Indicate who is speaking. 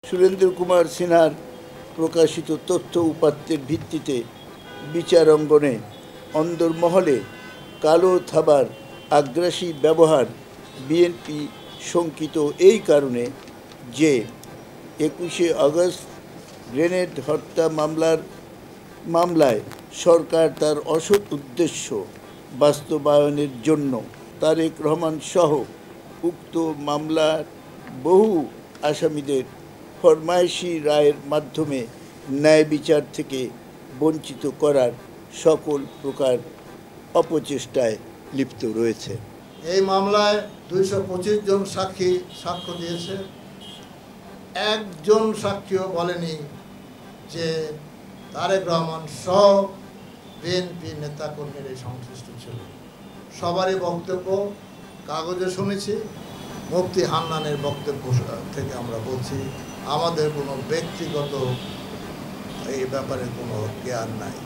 Speaker 1: সুরেন্দ্র কুমার সিনহার প্রকাশিত তথ্য উপাত্তের ভিত্তিতে বিচার অঙ্গনে অন্দরমহলে কালো থাবার আগ্রাসী ব্যবহার বিএনপি শঙ্কিত এই কারণে যে 21শে আগস্ট গ্রেনেড হত্যা মামলায় সরকার তার অসৎ উদ্দেশ্য বাস্তবায়নের জন্য তারেক রহমান সহ উক্ত মামলার বহু আসামিদের ফরমায়েশি রায়ের মাধ্যমে ন্যায় বিচার থেকে বঞ্চিত করার সকল প্রকার অপচেষ্টায় লিপ্ত রয়েছে।
Speaker 2: এই মামলায় 225 জন সাক্ষী সাক্ষ্য দিয়েছে। একজন সাক্ষীও বলেনি যে তারেক রহমান সহ বিএনপি নেতাকর্মীরা সংশ্লিষ্ট ছিল। সবারই বক্তব্য কাগজে শুনেছি, মুফতি হান্নানের বক্তব্য থেকে আমরা বলছি, আমাদের কোনো ব্যক্তিগত এই ব্যাপারে কোনো জ্ঞান নাই।